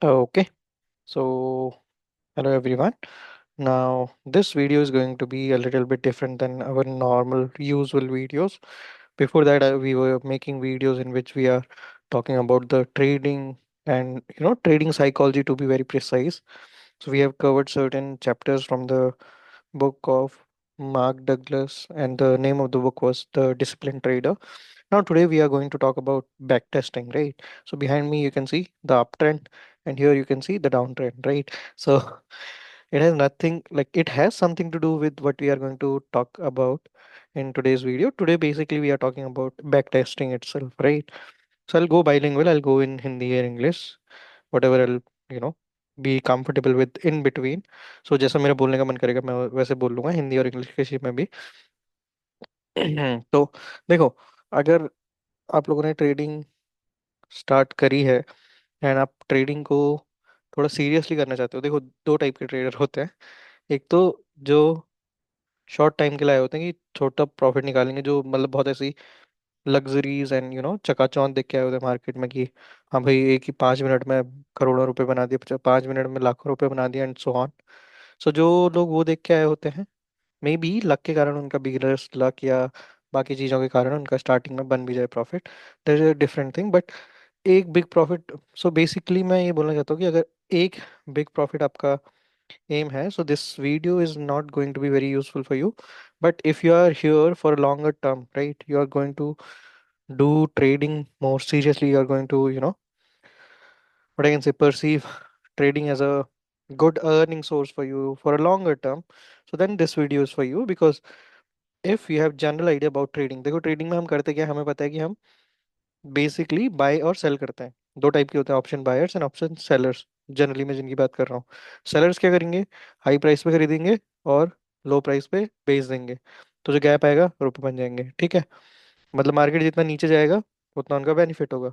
Okay, so hello everyone. Now, this video is going to be a little bit different than our normal usual videos. Before that, we were making videos in which we are talking about the trading and trading psychology to be very precise. So we have covered certain chapters from the book of Mark Douglas, and the name of the book was The Disciplined Trader. Now, today we are going to talk about backtesting, right? So, behind me, you can see the uptrend, and here you can see the downtrend, right? So, it has nothing like it has something to do with what we are going to talk about in today's video. Today, basically, we are talking about backtesting itself, right? So, I'll go bilingual, I'll go in Hindi or English, whatever I'll, you know, be comfortable with in between. So, जैसा मेरा बोलने का मन करेगा मैं वैसे बोल लूंगा हिंदी और इंग्लिश किसी में भी। तो देखो, अगर आप लोगों ने ट्रेडिंग स्टार्ट करी है एंड आप ट्रेडिंग को थोड़ा सीरियसली करना चाहते हो, देखो दो टाइप के ट्रेडर होते हैं। एक तो जो शॉर्ट टाइम के लिए आए होते हैं कि छोटा प्रॉफिट निकालेंगे, जो मतलब बहुत ऐसी लग्जरीज एंड चकाचौंध देख के आए होते हैं मार्केट में कि हाँ भाई एक ही 5 मिनट में करोड़ों रुपए बना दिए, 5 मिनट में लाखों रुपए बना दिया एंड सो ऑन। सो जो लोग वो देख के आए होते हैं, मे बी लक के कारण, उनका बिगिनर्स लक या बाकी चीज़ों के कारण उनका स्टार्टिंग में बन भी जाए profit, that is a different thing. But एक बिग प्रॉफिट, सो बेसिकली मैं ये बोलना चाहता हूँ कि अगर एक बिग प्रॉफिट आपका एम है, so this video is not going to be very useful for you. But if you are here for a longer term, right, you are going to do trading more seriously, you are going to what I can say, perceive trading as a good earning source for you for a longer term, so then this video is for you. Because if you have general idea about trading, देखो trading में हम करते क्या है, हमें पता है कि हम बेसिकली बाय और सेल करते हैं। दो टाइप के होते हैं, option buyers and option sellers. Generally मैं जिनकी बात कर रहा हूँ, सेलर्स क्या करेंगे, हाई प्राइस पे खरीदेंगे और लो प्राइस पे बेच देंगे। तो जो गैप आएगा रुपए बन जाएंगे, ठीक है। मतलब मार्केट जितना नीचे जाएगा उतना उनका बेनिफिट होगा।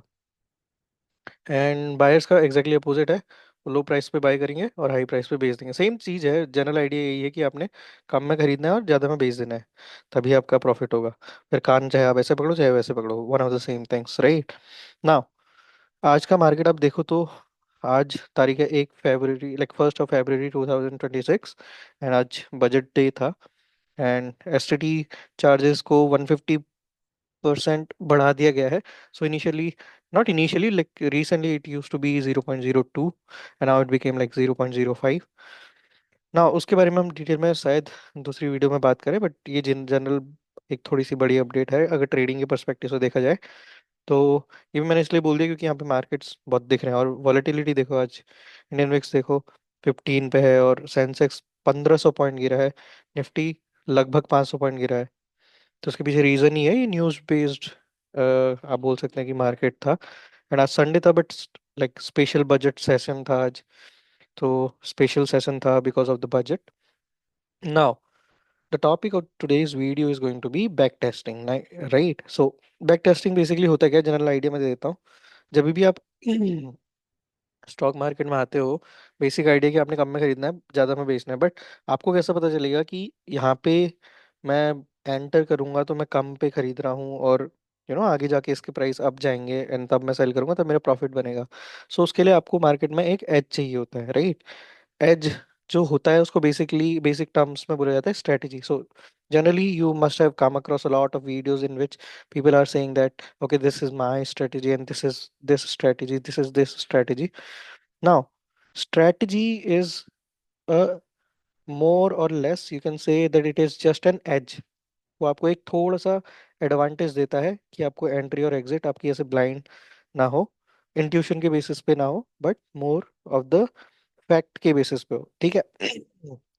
एंड बायर्स का एग्जैक्टली अपोजिट है, वो लो प्राइस पे बाय करेंगे और हाई प्राइस पे बेच देंगे। सेम चीज़ है, जनरल आइडिया यही है कि आपने कम में खरीदना है और ज़्यादा में बेच देना है, तभी आपका प्रॉफिट होगा। फिर कान चाहे आप ऐसे पकड़ो चाहे वैसे पकड़ो, one of the same things, right. Now, आज का मार्केट आप देखो तो आज तारीख है 1 फरवरी, लाइक 1 फरवरी 2026, एंड आज बजट डे था। एंड एसटीटी चार्जेस को 150% बढ़ा दिया गया है। So initially, not initially, like recently it use to be 0.02 and now it became like 0.05। ना उसके बारे में हम डिटेल में शायद दूसरी वीडियो में बात करें, बट ये जनरल एक थोड़ी सी बड़ी अपडेट है अगर ट्रेडिंग के परस्पेक्टिव से देखा जाए। तो ये भी मैंने इसलिए बोल दिया क्योंकि यहाँ पे मार्केट्स बहुत दिख रहे हैं, और वॉलेटिलिटी देखो, आज इंडियन विक्स देखो 15 पे है और सेंसेक्स 1500 पॉइंट गिरा है, निफ्टी लगभग 500 पॉइंट गिरा है। तो उसके पीछे रीजन ही है ये न्यूज़ बेस्ड, आप बोल सकते हैं कि मार्केट था। एंड आज संडे था, but like special budget session था आज, तो स्पेशल सेशन था because of the budget. Now the topic of today's video is going to be back testing, right? So back testing basically होता है क्या, जनरल आइडिया मैं दे देता हूँ। जब भी आप स्टॉक मार्केट में आते हो, बेसिक आइडिया कि आपने कम में खरीदना है ज़्यादा में बेचना है। बट आपको कैसे पता चलेगा कि यहाँ पे मैं एंटर करूँगा तो मैं कम पे खरीद रहा हूँ, और आगे जाके इसके प्राइस अप जाएंगे एंड तब मैं सेल करूँगा तब मेरा प्रॉफिट बनेगा। सो उसके लिए आपको मार्केट में एक एज चाहिए होता है, राइट। एज जो होता है उसको बेसिकली बेसिक टर्म्स में बोला जाता है strategy. So generally you must have come across a lot of videos in which people are saying that okay, this is my strategy and this is this strategy, this is this strategy. Now, strategy is a more or less you can say that it is just an edge। वो आपको एक थोड़ा सा advantage देता है कि आपको entry और एग्जिट आपकी ऐसे ब्लाइंड ना हो, इंट्यूशन के बेसिस पे ना हो, but more of the fact के बेसिस पे हो, ठीक है।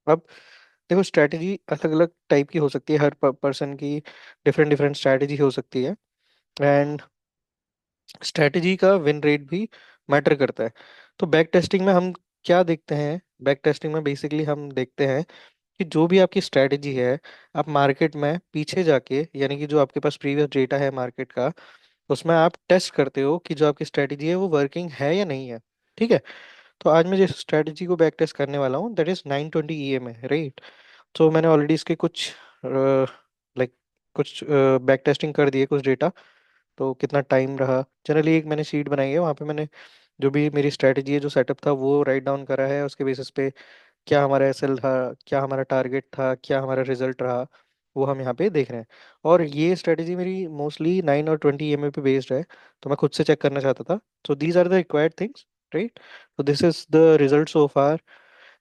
अब देखो, स्ट्रैटेजी अलग अलग टाइप की हो सकती है, हर पर्सन की डिफरेंट डिफरेंट स्ट्रैटेजी हो सकती है। एंड स्ट्रैटेजी का विन रेट भी मैटर करता है। तो बैक टेस्टिंग में हम क्या देखते हैं, बैक टेस्टिंग में बेसिकली हम देखते हैं कि जो भी आपकी स्ट्रैटेजी है, आप मार्केट में पीछे जाके, यानी कि जो आपके पास प्रीवियस डेटा है मार्केट का, उसमें आप टेस्ट करते हो कि जो आपकी स्ट्रैटेजी है वो वर्किंग है या नहीं है, ठीक है। तो आज मैं जिस स्ट्रैटेजी को बैक टेस्ट करने वाला हूँ दैट इज 920 EMA, राइट। तो मैंने ऑलरेडी इसके कुछ लाइक कुछ बैक टेस्टिंग कर दिए, कुछ डेटा। तो कितना टाइम रहा, जनरली एक मैंने शीट बनाई है, वहाँ पे मैंने जो भी मेरी स्ट्रेटजी है, जो सेटअप था, वो राइट डाउन करा है। उसके बेसिस पे क्या हमारा एसएल था, क्या हमारा टारगेट था, क्या हमारा रिजल्ट रहा, वो हम यहाँ पे देख रहे हैं। और ये स्ट्रेटजी मेरी मोस्टली 9 और 20 EMA पे बेस्ड है, तो मैं खुद से चेक करना चाहता था। So these are the required things, right. तो this is the result so far.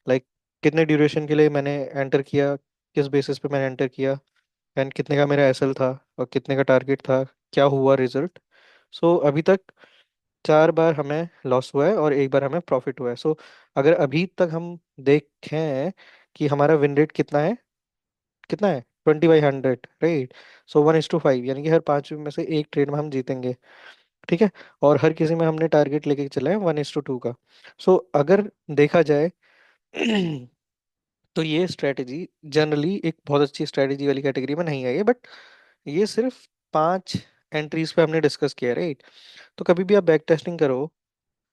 Like कितने ड्यूरेशन के लिए मैंने एंटर किया, किस बेसिस पे मैंने एंटर किया, एंड कितने का मेरा एसएल था, और कितने का टारगेट था, क्या हुआ रिजल्ट। सो अभी तक 4 बार हमें लॉस हुआ है और एक बार हमें प्रॉफिट हुआ है। सो अगर अभी तक हम देखें कि हमारा विन रेट कितना है, कितना है 20/100, राइट। सो 1:5, यानी कि हर 5 में से एक ट्रेड में हम जीतेंगे, ठीक है। और हर किसी में हमने टारगेट लेके चला है 1:2 का। सो अगर देखा जाए तो ये स्ट्रेटजी जनरली एक बहुत अच्छी स्ट्रेटजी वाली कैटेगरी में नहीं आई है, बट ये सिर्फ 5 एंट्रीज पे हमने डिस्कस किया, राइट। तो कभी भी आप बैक टेस्टिंग करो,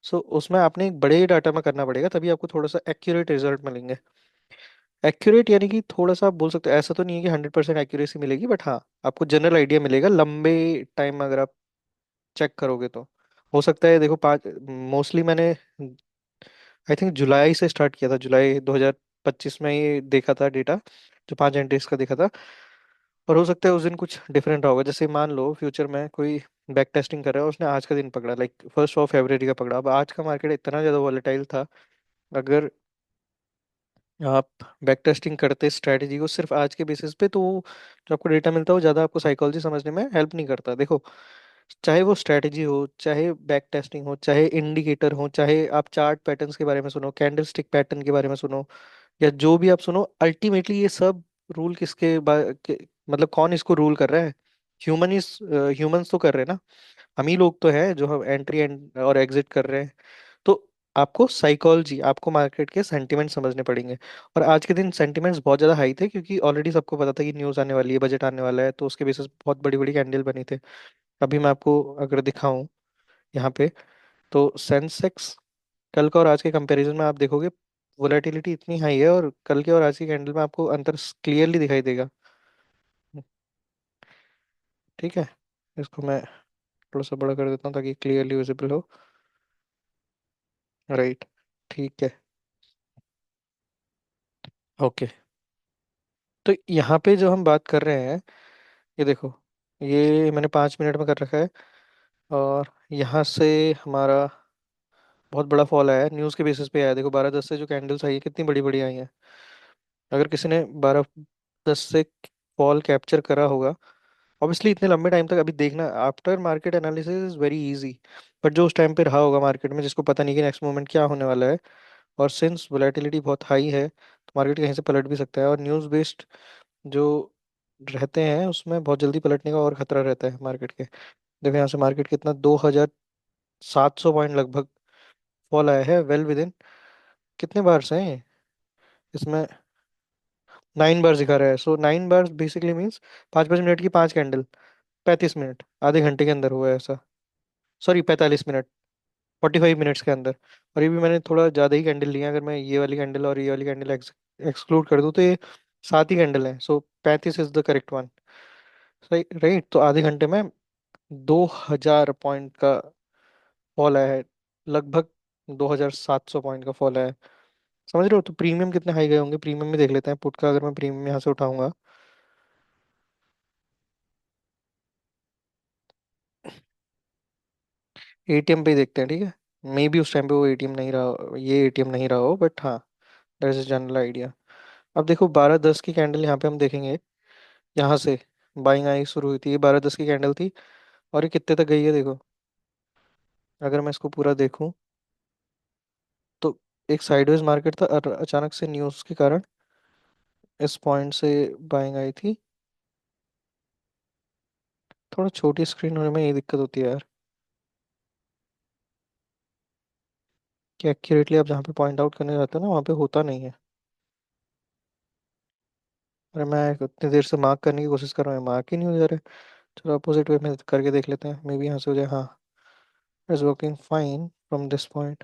सो उसमें आपने एक बड़े डाटा में करना पड़ेगा, तभी आपको थोड़ा सा एक्यूरेट रिजल्ट मिलेंगे। एक्यूरेट यानी कि थोड़ा सा आप बोल सकते हो, ऐसा तो नहीं है कि 100% एक्यूरेसी मिलेगी, बट हाँ, आपको जनरल आइडिया मिलेगा लंबे टाइम अगर आप चेक करोगे तो। हो सकता है, देखो, 5, मोस्टली मैंने आई थिंक जुलाई से स्टार्ट किया था, जुलाई 2025 में ये देखा था डेटा, जो 5 एंट्रीज का देखा था। और हो सकता है उस दिन कुछ डिफरेंट होगा, जैसे मान लो फ्यूचर में कोई बैक टेस्टिंग कर रहा है, उसने आज का दिन पकड़ा, लाइक 1 फरवरी का पकड़ा। अब आज का मार्केट इतना ज़्यादा वॉलेटाइल था, अगर आप बैक टेस्टिंग करते स्ट्रैटेजी को सिर्फ आज के बेसिस पे, तो जो आपको डेटा मिलता है वो ज़्यादा आपको साइकोलॉजी समझने में हेल्प नहीं करता। देखो, चाहे वो स्ट्रैटेजी हो, चाहे बैक टेस्टिंग हो, चाहे इंडिकेटर हो, चाहे आप चार्ट पैटर्न्स के बारे में सुनो, कैंडल स्टिक पैटर्न के बारे में सुनो, या जो भी आप सुनो, अल्टीमेटली ये सब रूल मतलब कौन इसको रूल कर रहा है? ह्यूमंस तो कर रहे हैं ना। हम ही लोग तो हैं जो हम एंट्री एंड और एग्जिट कर रहे हैं। तो आपको साइकोलॉजी, आपको मार्केट के सेंटिमेंट समझने पड़ेंगे। और आज के दिन सेंटिमेंट्स बहुत ज़्यादा हाई थे, क्योंकि ऑलरेडी सबको पता था कि न्यूज़ आने वाली है, बजट आने वाला है, तो उसके बेसिस पे बहुत बड़ी बड़ी कैंडल बनी थे। अभी मैं आपको अगर दिखाऊं यहाँ पे, तो सेंसेक्स कल का और आज के कंपैरिजन में आप देखोगे, वोलेटिलिटी इतनी हाई है, और कल के और आज की कैंडल में आपको अंतर क्लियरली दिखाई देगा। ठीक है, इसको मैं थोड़ा सा बड़ा कर देता हूँ ताकि क्लियरली विजिबल हो। राइट, ठीक है, ओके। तो यहाँ पे जो हम बात कर रहे हैं, ये देखो, ये मैंने 5 मिनट में कर रखा है। और यहाँ से हमारा बहुत बड़ा फॉल आया है, न्यूज़ के बेसिस पे आया है। देखो, 12:10 से जो कैंडल्स आई है, कितनी बड़ी बड़ी आई हैं। अगर किसी ने 12:10 से फॉल कैप्चर करा होगा, ऑब्वियसली इतने लंबे टाइम तक, अभी देखना after market analysis is very easy, but जो उस टाइम पे रहा होगा मार्केट में, जिसको पता नहीं कि नेक्स्ट मोमेंट क्या होने वाला है, और सिंस वोलेटिलिटी बहुत हाई है, तो मार्केट कहीं से पलट भी सकता है। और न्यूज़ बेस्ड जो रहते हैं, उसमें बहुत जल्दी पलटने का और खतरा रहता है मार्केट के। देखो यहाँ से मार्केट कितना, 2700 पॉइंट लगभग फॉल आया है, वेल विद इन। कितने बार से हैं इसमें? 9 बार दिखा रहा है। सो 9 बार बेसिकली मीन्स 5-5 मिनट की 5 कैंडल, 35 मिनट, आधे घंटे के अंदर हुआ है ऐसा। सॉरी, 45 मिनट, 45 मिनट्स के अंदर। और ये भी मैंने थोड़ा ज़्यादा ही कैंडल लिया, अगर मैं ये वाली कैंडल और ये वाली कैंडल एक्सक्लूड कर दूँ, तो ये 7 ही कैंडल हैं। सो 35 इज द करेक्ट वन, सही, राइट। तो आधे घंटे में 2000 पॉइंट का फॉल आया है, लगभग 2700 पॉइंट का फॉल आया है। समझ रहे हो? तो प्रीमियम कितने हाई गए होंगे, प्रीमियम में देख लेते हैं पुट का, अगर मैं प्रीमियम यहाँ से उठाऊंगा। एटीएम पे ही देखते हैं, ठीक है। मे बी उस टाइम पे वो एटीएम नहीं रहा, ये एटीएम नहीं रहा हो, बट हाँ, दैट इज जनरल आइडिया। अब देखो, 12:10 की कैंडल यहाँ पे हम देखेंगे, यहाँ से बाइंग आई शुरू हुई थी, ये 12:10 की कैंडल थी। और ये कितने तक गई है देखो, अगर मैं इसको पूरा देखूं, तो एक साइडवेज मार्केट था, और अचानक से न्यूज़ के कारण इस पॉइंट से बाइंग आई थी। थोड़ा छोटी स्क्रीन होने में ये दिक्कत होती है यार, कि एक्यूरेटली आप जहाँ पे पॉइंट आउट करने जाते हो ना, वहाँ पे होता नहीं है। अरे मैं उतनी देर से मार्क करने की कोशिश कर रहा हूँ, मार्क ही नहीं हो जा रहा है। चलो अपोजिट वे में करके देख लेते हैं, मे बी यहाँ से हो जाए। हाँ, is working fine from this point.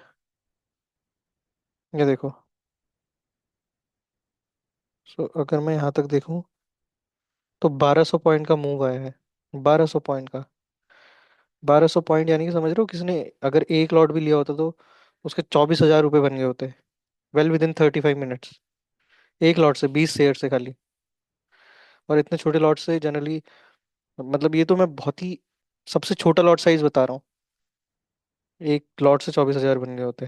ये देखो, सो अगर मैं यहाँ तक देखूँ, तो 1200 पॉइंट का मूव आया है, 1200 पॉइंट का। 1200 पॉइंट, यानी कि समझ रहे हो, किसी ने अगर एक लॉट भी लिया होता तो उसके 24,000 रुपये बन गए होते। Well with in 35 minutes. एक लॉट से 20 शेयर से खाली। और इतने छोटे लॉट से जनरली, मतलब ये तो मैं बहुत ही सबसे छोटा लॉट साइज बता रहा हूँ, एक लॉट से 24,000 बन गए होते।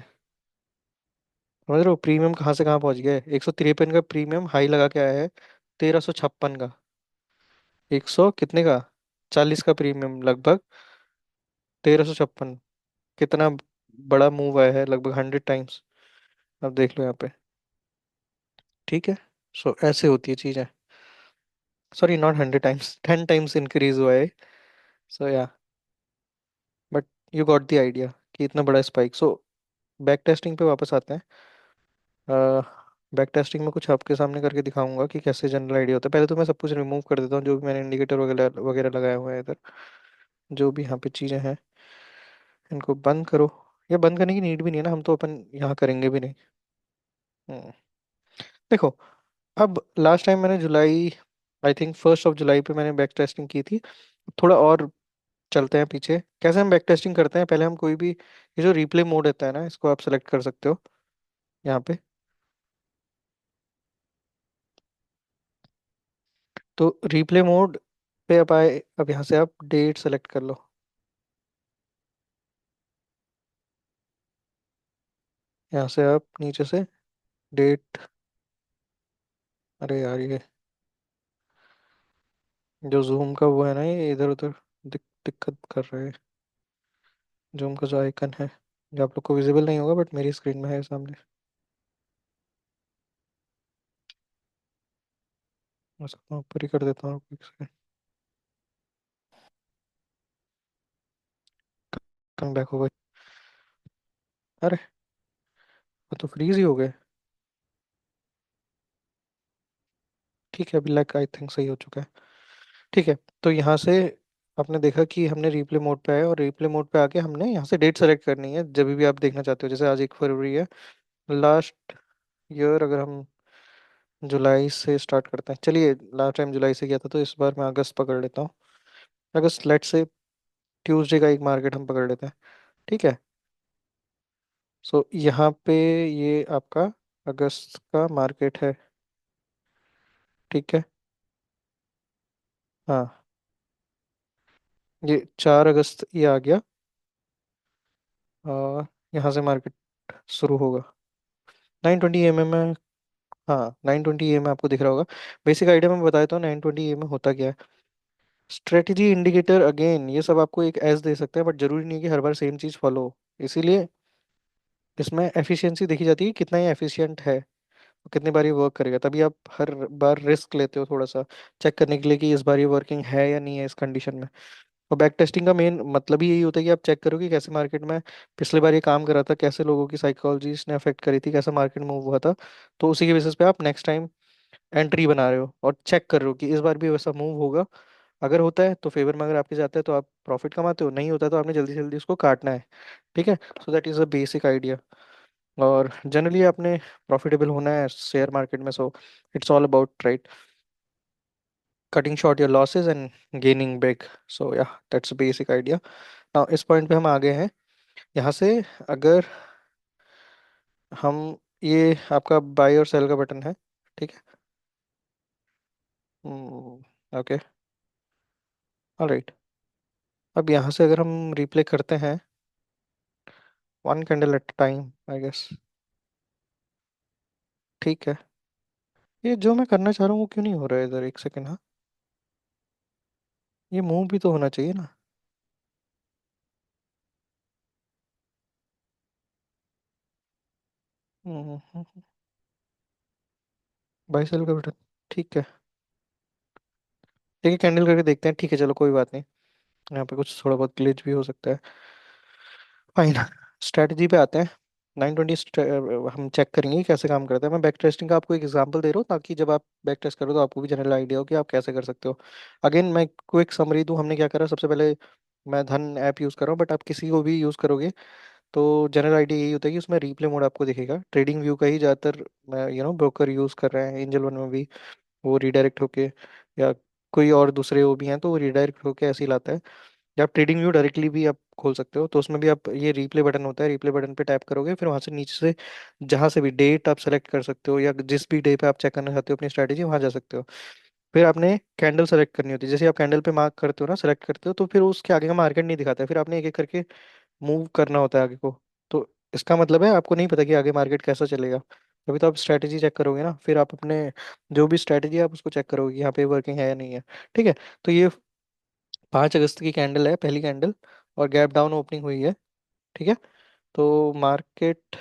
समझ रहे हो प्रीमियम कहाँ से कहाँ पहुंच गया है। 153 का प्रीमियम हाई लगा के आया है 1356 का। 100 कितने का, 40 का प्रीमियम लगभग 1356। कितना बड़ा मूव आया है, लगभग 100 टाइम्स। अब देख लो यहाँ पे। ठीक है। सो ऐसे होती है चीजें। Sorry, not 100 times, 10 times increase हुआ है। सो या, but you got the idea कि इतना बड़ा स्पाइक। सो बैक टेस्टिंग पे वापस आते हैं। बैक टेस्टिंग में कुछ आपके सामने करके दिखाऊंगा कि कैसे जनरल आइडिया होता है। पहले तो मैं सब कुछ रिमूव कर देता हूँ, जो भी मैंने इंडिकेटर वगैरह वगैरह लगाए हुए हैं इधर, जो भी यहाँ पे चीज़ें हैं इनको बंद करो। ये बंद करने की नीड भी नहीं है ना, हम तो अपन यहाँ करेंगे भी नहीं। हम्म, देखो, अब लास्ट टाइम मैंने जुलाई, आई थिंक 1 जुलाई पे मैंने बैक टेस्टिंग की थी। थोड़ा और चलते हैं पीछे, कैसे हम बैक टेस्टिंग करते हैं। पहले हम कोई भी, ये जो रिप्ले मोड रहता है ना, इसको आप सेलेक्ट कर सकते हो यहाँ पे। तो रिप्ले मोड पे अब आए, अब यहाँ से आप डेट सेलेक्ट कर लो। यहाँ से आप नीचे से डेट, अरे यार ये जो जूम का वो है ना, ये इधर उधर दिक्कत कर रहे हैं। जूम का जो आइकन है, जो आप लोग को विजिबल नहीं होगा बट मेरी स्क्रीन में है सामने, उसको मैं ऊपर ही कर देता हूँ एक सेकंड। कम बैक होगा। अरे वो तो फ्रीज ही हो गए। ठीक है, अभी लाइक आई थिंक सही हो चुका है। ठीक है। तो यहाँ से आपने देखा कि हमने रिप्ले मोड पे आए, और रिप्ले मोड पे आके हमने यहाँ से डेट सेलेक्ट करनी है जब भी आप देखना चाहते हो। जैसे आज 1 फरवरी है। लास्ट ईयर अगर हम जुलाई से स्टार्ट करते हैं, चलिए लास्ट टाइम जुलाई से किया था तो इस बार मैं अगस्त पकड़ लेता हूँ। अगस्त, लेट से ट्यूसडे का एक मार्केट हम पकड़ लेते हैं। ठीक है। सो यहाँ पे ये आपका अगस्त का मार्केट है। ठीक है। हाँ, ये 4 अगस्त ये आ गया। और यहाँ से मार्केट शुरू होगा 920 में। हाँ, 920 में आपको दिख रहा होगा। बेसिक आइडिया मैं बता देता हूँ 920 में होता क्या है। स्ट्रेटजी इंडिकेटर, अगेन ये सब आपको एक एज दे सकते हैं, बट जरूरी नहीं है कि हर बार सेम चीज़ फॉलो हो। इसीलिए इसमें एफिशिएंसी देखी जाती है, कितना ये एफिशिएंट है, कितनी बार ये वर्क करेगा। तभी आप हर बार रिस्क लेते हो थोड़ा सा, चेक करने के लिए कि इस बार ये वर्किंग है या नहीं है इस कंडीशन में। और बैक टेस्टिंग का मेन मतलब ही यही होता है कि आप चेक करो कि कैसे मार्केट में पिछले बार ये काम करा था, कैसे लोगों की साइकोलॉजी इसने अफेक्ट करी थी, कैसा मार्केट मूव हुआ था। तो उसी के बेसिस पे आप नेक्स्ट टाइम एंट्री बना रहे हो और चेक कर रहे हो कि इस बार भी वैसा मूव होगा। अगर होता है तो फेवर में, अगर आपके जाता है तो आप प्रॉफिट कमाते हो, नहीं होता है तो आपने जल्दी जल्दी उसको काटना है। ठीक है। So that is a basic idea. और जनरली आपने प्रॉफिटेबल होना है शेयर मार्केट में। So it's all about right, cutting short your losses and gaining big. So ya, that's basic idea. Now इस पॉइंट पे हम आगे हैं। यहाँ से अगर हम, ये आपका बाय और सेल का बटन है। ठीक है। Okay, alright. अब यहाँ से अगर हम रिप्ले करते हैं, 1 candle at time I guess. ठीक है। ये जो मैं करना चाह रहा हूँ वो क्यों नहीं हो रहा है इधर, एक सेकंड। हाँ, ये मूव भी तो होना चाहिए ना। बाय सेल का बटन। ठीक है। ठीक है, कैंडल करके देखते हैं। ठीक है, चलो कोई बात नहीं। यहाँ पे कुछ थोड़ा बहुत ग्लिच भी हो सकता है। फाइन। स्ट्रेटजी पे आते हैं। 920 हम चेक करेंगे कैसे काम करता है। मैं बैक टेस्टिंग का आपको एक एग्जांपल दे रहा हूँ ताकि जब आप बैक टेस्ट करो तो आपको भी जनरल आइडिया हो कि आप कैसे कर सकते हो। अगेन मैं क्विक समरी दूँ, हमने क्या करा सबसे पहले। मैं धन ऐप यूज़ कर रहा हूँ, बट आप किसी को भी यूज़ करोगे तो जनरल आइडिया यही होता है कि उसमें रिप्ले मोड आपको दिखेगा। ट्रेडिंग व्यू का ही ज़्यादातर ब्रोकर यूज़ कर रहे हैं, एंजल वन में भी वो रिडायरेक्ट होके, या कोई और दूसरे वो भी हैं तो वो रिडायरेक्ट होके ऐसे ही लाता है। या आप ट्रेडिंग व्यू डायरेक्टली भी आप खोल सकते हो, तो उसमें भी आप ये रिप्ले बटन होता है, रिप्ले बटन पे टैप करोगे, फिर वहां से नीचे से जहां से भी डेट आप सेलेक्ट कर सकते हो, या जिस भी डे पे आप चेक करना चाहते हो अपनी स्ट्रैटेजी, वहां जा सकते हो। फिर आपने कैंडल सेलेक्ट करनी होती है, जैसे आप कैंडल पे मार्क करते हो ना, सेलेक्ट करते हो, तो फिर उसके आगे का मार्केट नहीं दिखाता है, फिर आपने एक एक करके मूव करना होता है आगे को। तो इसका मतलब है आपको नहीं पता कि आगे मार्केट कैसा चलेगा। अभी तो आप स्ट्रैटेजी चेक करोगे ना, फिर आप अपने जो भी स्ट्रैटेजी है आप उसको चेक करोगे कि यहाँ पे वर्किंग है या नहीं है। ठीक है। तो ये 5 अगस्त की कैंडल है, पहली कैंडल, और गैप डाउन ओपनिंग हुई है। ठीक है। तो मार्केट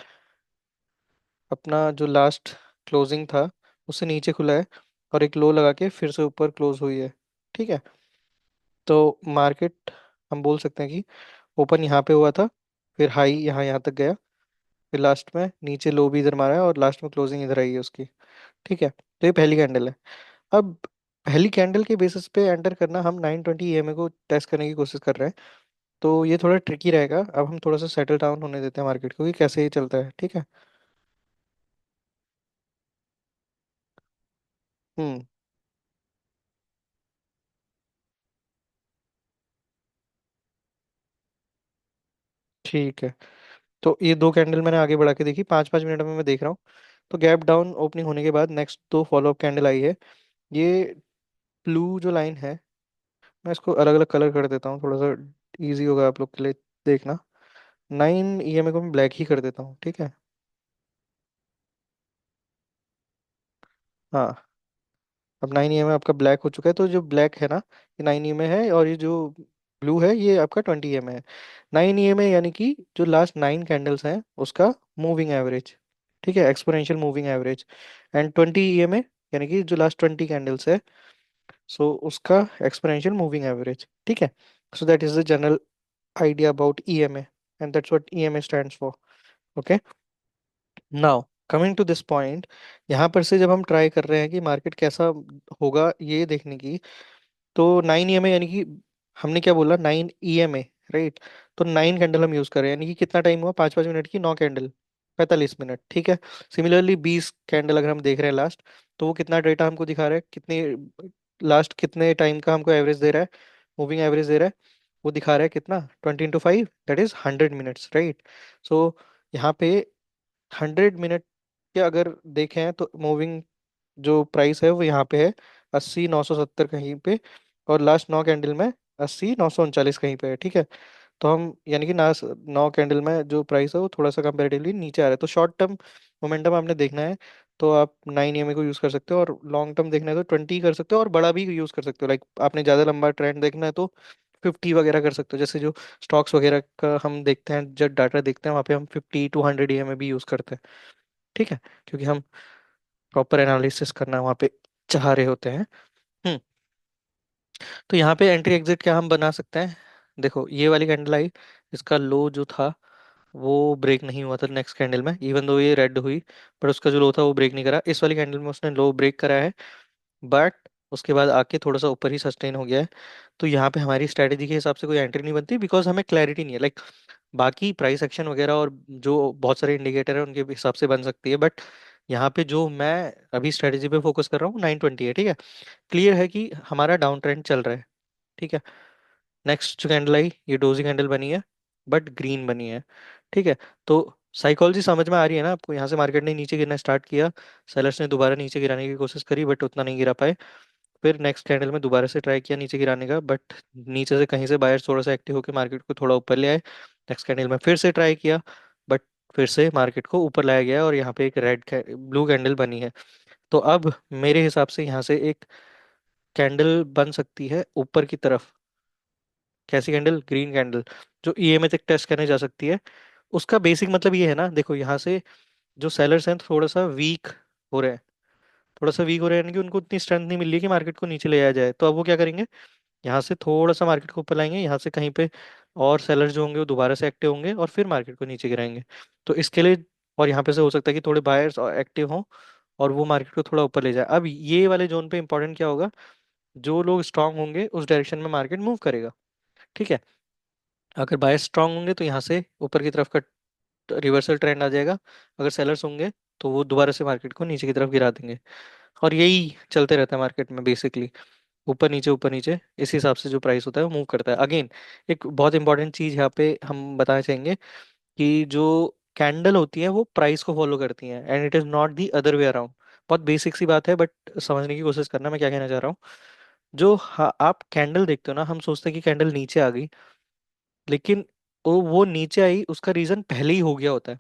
अपना जो लास्ट क्लोजिंग था उससे नीचे खुला है, और एक लो लगा के फिर से ऊपर क्लोज हुई है। ठीक है। तो मार्केट हम बोल सकते हैं कि ओपन यहाँ पे हुआ था, फिर हाई यहाँ यहाँ तक गया, फिर लास्ट में नीचे लो भी इधर मारा है, और लास्ट में क्लोजिंग इधर आई है उसकी। ठीक है। तो ये पहली कैंडल है। अब पहली कैंडल के बेसिस पे एंटर करना, हम 920 ईएमए को टेस्ट करने की कोशिश कर रहे हैं, तो ये थोड़ा ट्रिकी रहेगा। अब हम थोड़ा सा सेटल डाउन होने देते हैं मार्केट को कि कैसे ये चलता है। ठीक है। हम्म। ठीक है। तो ये दो कैंडल मैंने आगे बढ़ा के देखी, 5 5 मिनट में मैं देख रहा हूँ। तो गैप डाउन ओपनिंग होने के बाद नेक्स्ट दो फॉलोअप कैंडल आई है। ये ब्लू जो लाइन है, मैं इसको अलग अलग कलर कर देता हूँ, थोड़ा सा इजी होगा आप लोग के लिए देखना। 9 ईएमए को मैं ब्लैक ही कर देता हूँ। ठीक है। हाँ। अब 9 ईएमए आपका ब्लैक हो चुका है, तो जो ब्लैक है ना, ये 9 ईएमए है, और ये जो ब्लू है ये आपका 20 ईएमए है। 9 ईएमए यानी कि जो लास्ट 9 कैंडल्स हैं उसका मूविंग एवरेज। ठीक है, exponential moving average. And 20 EMA यानी कि जो लास्ट 20 कैंडल्स है, सो उसका एक्सपोनेंशियल मूविंग एवरेज। ठीक है। So that is the general idea about EMA, and that's what EMA stands for. Okay. Now coming to this point, यहाँ पर से जब हम ट्राई कर रहे हैं कि मार्केट कैसा होगा ये देखने की, तो 9 ईएमए यानी कि हमने क्या बोला, 9 ईएमए, राइट। तो 9 कैंडल हम यूज कर रहे हैं, यानी कि कितना टाइम हुआ, 5 5 मिनट की 9 कैंडल, 45 मिनट। ठीक है। सिमिलरली 20 कैंडल अगर हम देख रहे हैं लास्ट, तो वो कितना डेटा हमको दिखा रहा है, कितने लास्ट कितने टाइम का हमको एवरेज दे रहा है, मूविंग एवरेज दे रहा है। वो दिखा रहा है कितना, 20 × 5, दैट इज 100 मिनट्स, राइट। सो यहाँ पे 100 मिनट के अगर देखें तो मूविंग जो प्राइस है वो यहाँ पे है 80 970 कहीं पे, और लास्ट 9 कैंडल में 80 939 कहीं पे है। ठीक है। तो हम यानी कि ना 9 कैंडल में जो प्राइस है वो थोड़ा सा कंपेरेटिवली नीचे आ रहा है, तो शॉर्ट टर्म मोमेंटम आपने देखना है तो आप 9 ईएमए को यूज़ कर सकते हो, और लॉन्ग टर्म देखना है तो 20 कर सकते हो, और बड़ा भी यूज़ कर सकते हो। लाइक आपने ज़्यादा लंबा ट्रेंड देखना है तो 50 वगैरह कर सकते हो, जैसे जो स्टॉक्स वगैरह का हम देखते हैं, जब डाटा देखते हैं वहाँ पे हम 50 to 100 ईएमए भी यूज़ करते हैं। ठीक है। क्योंकि हम प्रॉपर एनालिसिस करना वहाँ पे चाह रहे होते हैं। हम्म। तो यहाँ पे एंट्री एग्जिट क्या हम बना सकते हैं। देखो ये वाली कैंडल आई, इसका लो जो था वो ब्रेक नहीं हुआ था नेक्स्ट कैंडल में, इवन दो ये रेड हुई, पर उसका जो लो था वो ब्रेक नहीं करा। इस वाली कैंडल में उसने लो ब्रेक करा है, बट उसके बाद आके थोड़ा सा ऊपर ही सस्टेन हो गया है। तो यहाँ पे हमारी स्ट्रेटेजी के हिसाब से कोई एंट्री नहीं बनती, बिकॉज हमें क्लैरिटी नहीं है। लाइक बाकी प्राइस एक्शन वगैरह और जो बहुत सारे इंडिकेटर है उनके हिसाब से बन सकती है, बट यहाँ पे जो मैं अभी स्ट्रेटेजी पे फोकस कर रहा हूँ 920 है। ठीक है। क्लियर है कि हमारा डाउन ट्रेंड चल रहा है। ठीक है। नेक्स्ट जो कैंडल आई ये डोजी कैंडल बनी है, बट ग्रीन बनी है। ठीक है। तो साइकोलॉजी समझ में आ रही है ना आपको, यहाँ से मार्केट ने नीचे गिरना स्टार्ट किया, सेलर्स ने दोबारा नीचे गिराने की कोशिश करी बट उतना नहीं गिरा पाए। फिर नेक्स्ट कैंडल में दोबारा से ट्राई किया नीचे गिराने का, बट नीचे से कहीं से बायर्स थोड़ा सा एक्टिव होकर मार्केट को थोड़ा ऊपर ले आए। नेक्स्ट कैंडल में फिर से ट्राई किया, बट फिर से मार्केट को ऊपर लाया गया, और यहाँ पे एक रेड ब्लू कैंडल बनी है। तो अब मेरे हिसाब से यहाँ से एक कैंडल बन सकती है ऊपर की तरफ। कैसी कैंडल, ग्रीन कैंडल, जो ईएमए तक टेस्ट करने जा सकती है। उसका बेसिक मतलब ये है ना, देखो यहाँ से जो सेलर्स हैं थोड़ा सा वीक हो रहे हैं, थोड़ा सा वीक हो रहे हैं, यानी कि उनको उतनी स्ट्रेंथ नहीं मिल रही है कि मार्केट को नीचे ले आया जाए। तो अब वो क्या करेंगे, यहाँ से थोड़ा सा मार्केट को ऊपर लाएंगे, यहाँ से कहीं पे और सेलर्स जो होंगे वो दोबारा से एक्टिव होंगे और फिर मार्केट को नीचे गिराएंगे। तो इसके लिए, और यहाँ पे से हो सकता है कि थोड़े बायर्स एक्टिव हों और वो मार्केट को थोड़ा ऊपर ले जाए। अब ये वाले जोन पे इंपॉर्टेंट क्या होगा, जो लोग स्ट्रांग होंगे उस डायरेक्शन में मार्केट मूव करेगा। ठीक है। अगर बायर्स स्ट्रांग होंगे तो यहाँ से ऊपर की तरफ का रिवर्सल ट्रेंड आ जाएगा, अगर सेलर्स होंगे तो वो दोबारा से मार्केट को नीचे की तरफ गिरा देंगे। और यही चलते रहता है मार्केट में बेसिकली, ऊपर नीचे इस हिसाब से जो प्राइस होता है वो मूव करता है। अगेन एक बहुत इंपॉर्टेंट चीज यहाँ पे हम बताना चाहेंगे कि जो कैंडल होती है वो प्राइस को फॉलो करती है, and it is not the other way around. बहुत बेसिक सी बात है, बट समझने की कोशिश करना मैं क्या कहना चाह रहा हूँ। जो आप कैंडल देखते हो ना, हम सोचते हैं कि कैंडल नीचे आ गई, लेकिन वो नीचे आई उसका रीजन पहले ही हो गया होता है।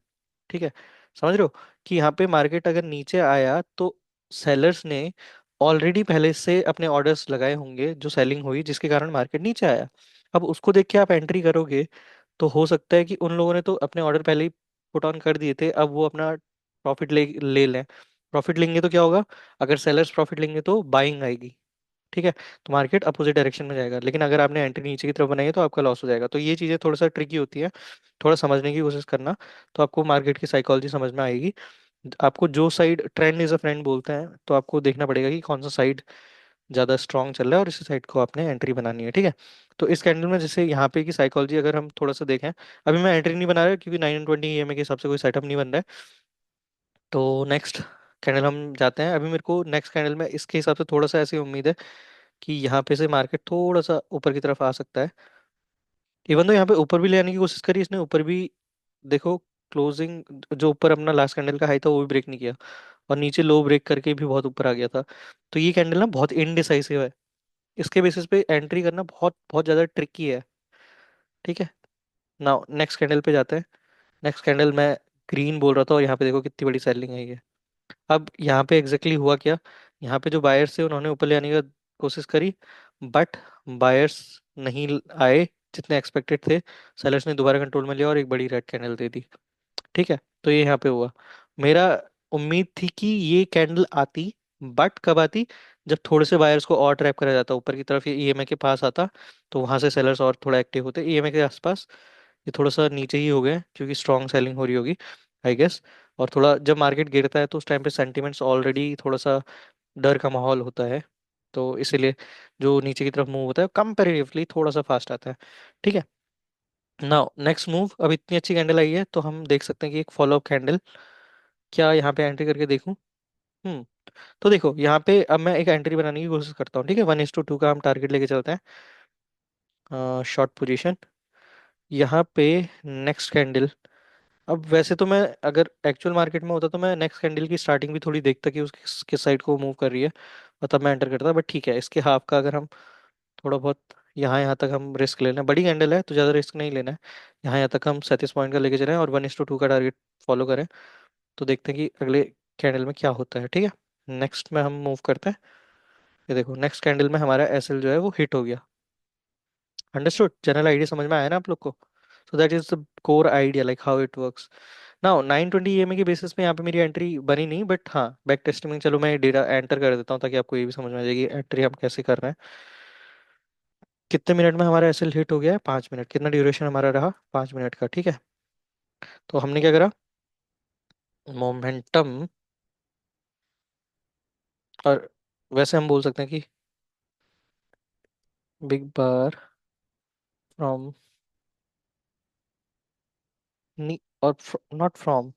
ठीक है, समझ रहे हो कि यहाँ पे मार्केट अगर नीचे आया तो सेलर्स ने ऑलरेडी पहले से अपने ऑर्डर्स लगाए होंगे जो सेलिंग हुई, जिसके कारण मार्केट नीचे आया। अब उसको देख के आप एंट्री करोगे तो हो सकता है कि उन लोगों ने तो अपने ऑर्डर पहले ही पुट ऑन कर दिए थे, अब वो अपना प्रॉफिट ले ले लें। प्रॉफिट लेंगे तो क्या होगा, अगर सेलर्स प्रॉफिट लेंगे तो बाइंग आएगी। ठीक है, तो मार्केट अपोजिट डायरेक्शन में जाएगा, लेकिन अगर आपने एंट्री नीचे की तरफ बनाई है तो आपका लॉस हो जाएगा। तो ये चीज़ें थोड़ा सा ट्रिकी होती है, थोड़ा समझने की कोशिश करना, तो आपको मार्केट की साइकोलॉजी समझ में आएगी। आपको जो side trend is a friend बोलते हैं, तो आपको देखना पड़ेगा कि कौन सा साइड ज़्यादा स्ट्रॉन्ग चल रहा है और इसी साइड को आपने एंट्री बनानी है। ठीक है, तो इस कैंडल में जैसे यहाँ पे की साइकोलॉजी अगर हम थोड़ा सा देखें, अभी मैं एंट्री नहीं बना रहा क्योंकि 920 ईएमए के हिसाब से कोई सेटअप नहीं बन रहा है। तो नेक्स्ट कैंडल हम जाते हैं। अभी मेरे को नेक्स्ट कैंडल में इसके हिसाब से थोड़ा सा ऐसी उम्मीद है कि यहाँ पे से मार्केट थोड़ा सा ऊपर की तरफ आ सकता है। इवन तो यहाँ पे ऊपर भी ले आने की कोशिश करी इसने, ऊपर भी देखो क्लोजिंग जो ऊपर अपना लास्ट कैंडल का हाई था वो भी ब्रेक नहीं किया, और नीचे लो ब्रेक करके भी बहुत ऊपर आ गया था। तो ये कैंडल ना बहुत इनडिसाइसिव है, इसके बेसिस पे एंट्री करना बहुत बहुत ज़्यादा ट्रिकी है। ठीक है, नाउ नेक्स्ट कैंडल पे जाते हैं। नेक्स्ट कैंडल मैं ग्रीन बोल रहा था, और यहाँ पे देखो कितनी बड़ी सेलिंग है ये। अब यहाँ पे एग्जैक्टली हुआ क्या, यहाँ पे जो बायर्स थे उन्होंने ऊपर ले आने की कोशिश करी, बट बायर्स नहीं आए जितने एक्सपेक्टेड थे। सेलर्स ने दोबारा कंट्रोल में लिया और एक बड़ी रेड कैंडल दे दी। ठीक है, तो ये यहाँ पे हुआ। मेरा उम्मीद थी कि ये कैंडल आती, बट कब आती, जब थोड़े से बायर्स को और ट्रैप करा जाता ऊपर की तरफ, ये ईएमए के पास आता, तो वहां से सेलर्स और थोड़ा एक्टिव होते ईएमए के आसपास। ये थोड़ा सा नीचे ही हो गए क्योंकि स्ट्रॉन्ग सेलिंग हो रही होगी, आई गेस। और थोड़ा जब मार्केट गिरता है तो उस टाइम पे सेंटिमेंट्स ऑलरेडी थोड़ा सा डर का माहौल होता है, तो इसीलिए जो नीचे की तरफ मूव होता है कंपेरेटिवली थोड़ा सा फास्ट आता है। ठीक है, नाउ नेक्स्ट मूव। अब इतनी अच्छी कैंडल आई है तो हम देख सकते हैं कि एक फॉलो अप कैंडल, क्या यहाँ पे एंट्री करके देखूं। हम्म, तो देखो यहाँ पे अब मैं एक एंट्री बनाने की कोशिश करता हूँ। ठीक है, 1:2 का हम टारगेट लेके चलते हैं, शॉर्ट पोजीशन यहाँ पे। नेक्स्ट कैंडल, अब वैसे तो मैं अगर एक्चुअल मार्केट में होता तो मैं नेक्स्ट कैंडल की स्टार्टिंग भी थोड़ी देखता कि उसकी किस साइड को मूव कर रही है, और तब मैं एंटर करता। बट ठीक है, इसके हाफ का अगर हम थोड़ा बहुत यहाँ यहाँ तक हम रिस्क ले लें, बड़ी कैंडल है तो ज़्यादा रिस्क नहीं लेना है। यहाँ यहाँ तक हम 37 पॉइंट का लेके चलें और 1:2 का टारगेट फॉलो करें, तो देखते हैं कि अगले कैंडल में क्या होता है। ठीक है, नेक्स्ट में हम मूव करते हैं। ये देखो नेक्स्ट कैंडल में हमारा एसएल जो है वो हिट हो गया। अंडरस्टूड, जनरल आइडिया समझ में आया ना आप लोग को। So that is the core idea like how it works. Now 920 EMA के बेसिस पे यहाँ पे मेरी एंट्री बनी नहीं, बट हाँ बैक टेस्टिंग में चलो मैं डेटा एंटर कर देता हूँ ताकि आपको ये भी समझ में आ जाएगी एंट्री हम कैसे कर रहे हैं। कितने मिनट में हमारा एसएल हिट हो गया है, 5 मिनट। कितना ड्यूरेशन हमारा रहा, 5 मिनट का। ठीक है, तो हमने क्या करा, मोमेंटम, और वैसे हम बोल सकते हैं कि बिग बार फ्रॉम, और not from,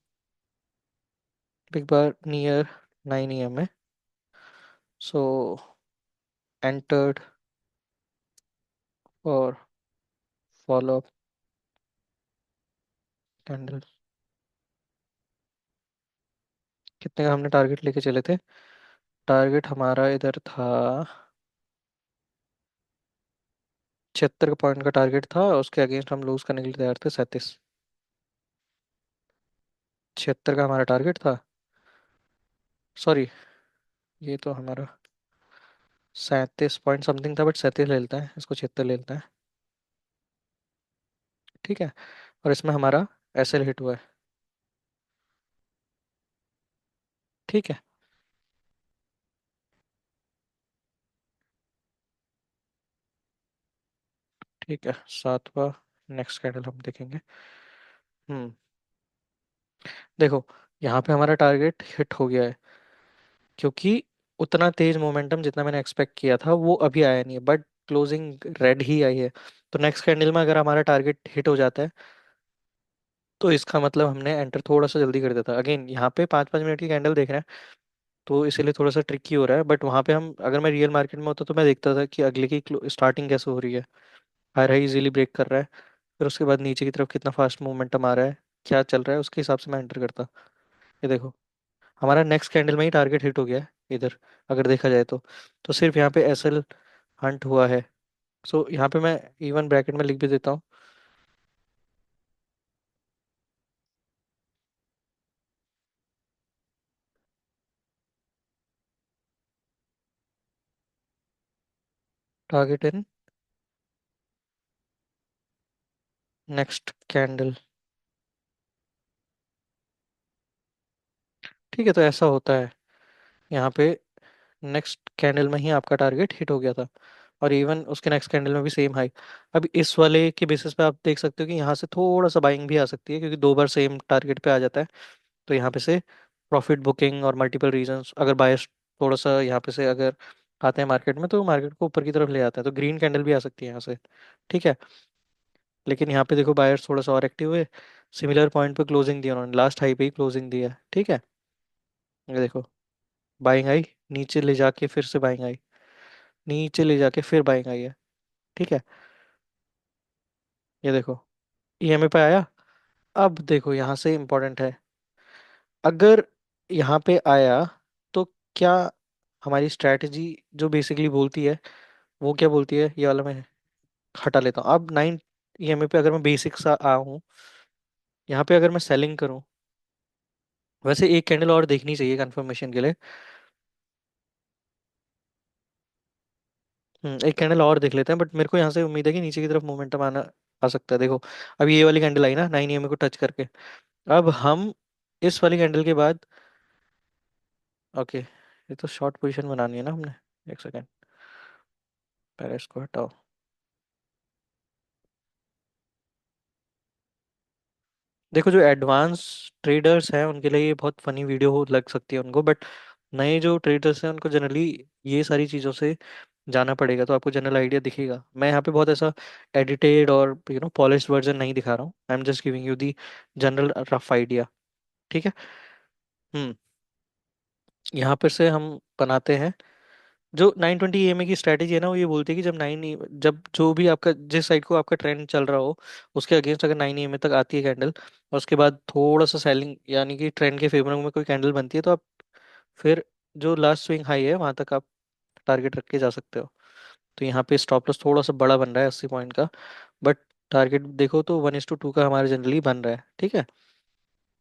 big bar near 9 EMA, so entered और फॉलो अप कैंडल। कितने का हमने टारगेट लेके चले थे, टारगेट हमारा इधर था 76 का पॉइंट का टारगेट था, और उसके अगेंस्ट हम लूज करने के लिए तैयार थे 37। 76 का हमारा टारगेट था, सॉरी ये तो हमारा 37 पॉइंट समथिंग था, बट 37 ले लेता है इसको, 76 ले लेता है। ठीक है, और इसमें हमारा एसएल हिट हुआ है। ठीक है, ठीक है, सातवां नेक्स्ट कैंडल हम देखेंगे। हम्म, देखो यहाँ पे हमारा टारगेट हिट हो गया है, क्योंकि उतना तेज मोमेंटम जितना मैंने एक्सपेक्ट किया था वो अभी आया नहीं है, बट क्लोजिंग रेड ही आई है। तो नेक्स्ट कैंडल में अगर हमारा टारगेट हिट हो जाता है तो इसका मतलब हमने एंटर थोड़ा सा जल्दी कर देता। अगेन यहाँ पे 5-5 मिनट की कैंडल देख रहे हैं, तो इसीलिए थोड़ा सा ट्रिकी हो रहा है। बट वहाँ पे हम, अगर मैं रियल मार्केट में होता तो मैं देखता था कि अगले की स्टार्टिंग कैसे हो रही है। हाई हाई इजीली ब्रेक कर रहा है, फिर उसके बाद नीचे की तरफ कितना फास्ट मोमेंटम आ रहा है, क्या चल रहा है, उसके हिसाब से मैं एंटर करता। ये देखो, हमारा नेक्स्ट कैंडल में ही टारगेट हिट हो गया है इधर, अगर देखा जाए तो सिर्फ यहाँ पे एस एल हंट हुआ है। सो यहाँ पे मैं इवन ब्रैकेट में लिख भी देता हूँ। Target in next candle. ठीक है, तो ऐसा होता है यहाँ पे, नेक्स्ट कैंडल में ही आपका टारगेट हिट हो गया था, और इवन उसके नेक्स्ट कैंडल में भी सेम हाई। अब इस वाले के बेसिस पे आप देख सकते हो कि यहाँ से थोड़ा सा बाइंग भी आ सकती है, क्योंकि दो बार सेम टारगेट पे आ जाता है। तो यहाँ पे से प्रॉफिट बुकिंग और मल्टीपल रीजंस, अगर बायस थोड़ा सा यहाँ पे से अगर आते हैं मार्केट में, तो मार्केट को ऊपर की तरफ ले आता है, तो ग्रीन कैंडल भी आ सकती है यहाँ से। ठीक है, लेकिन यहाँ पे देखो बायर्स थोड़ा सा और एक्टिव हुए, सिमिलर पॉइंट पे क्लोजिंग दी उन्होंने, लास्ट हाई पे ही क्लोजिंग दी है। ठीक है, ये देखो, बाइंग आई, नीचे ले जाके फिर से बाइंग आई, नीचे ले जाके फिर बाइंग आई है। ठीक है, ये देखो, ईएमए पे आया। अब देखो यहाँ से इम्पोर्टेंट है, अगर यहाँ पे आया तो क्या हमारी स्ट्रैटेजी जो बेसिकली बोलती है, वो क्या बोलती है, ये वाला मैं हटा लेता हूँ। अब 9 ईएमए पे अगर मैं बेसिक सा आ हूँ, यहाँ पे अगर मैं सेलिंग करूँ, वैसे एक कैंडल और देखनी चाहिए कंफर्मेशन के लिए। एक कैंडल और देख लेते हैं, बट मेरे को यहाँ से उम्मीद है कि नीचे की तरफ मोमेंटम आना आ सकता है। देखो, अब ये वाली कैंडल आई ना 9 ईएमए को टच करके, अब हम इस वाली कैंडल के बाद, ओके, ये तो शॉर्ट पोजीशन बनानी है ना हमने। एक सेकेंड, पहले इसको हटाओ। देखो, जो एडवांस ट्रेडर्स हैं उनके लिए ये बहुत फनी वीडियो हो लग सकती है उनको, बट नए जो ट्रेडर्स हैं उनको जनरली ये सारी चीज़ों से जाना पड़ेगा, तो आपको जनरल आइडिया दिखेगा। मैं यहाँ पे बहुत ऐसा एडिटेड और पॉलिश्ड वर्जन नहीं दिखा रहा हूँ, I am just giving you the general rough idea. ठीक है। हम्म यहाँ पर से हम बनाते हैं, जो 920 ईएमए की स्ट्रैटेजी है ना, वो ये बोलती है कि जब जो भी आपका जिस साइड को आपका ट्रेंड चल रहा हो, उसके अगेंस्ट अगर 9 ईएमए तक आती है कैंडल, और उसके बाद थोड़ा सा सेलिंग यानी कि ट्रेंड के फेवर में कोई कैंडल बनती है, तो आप फिर जो लास्ट स्विंग हाई है वहां तक आप टारगेट रख के जा सकते हो। तो यहाँ पे स्टॉप लॉस थोड़ा सा बड़ा बन रहा है 80 पॉइंट का, बट टारगेट देखो तो 1:2 का हमारा जनरली बन रहा है। ठीक है,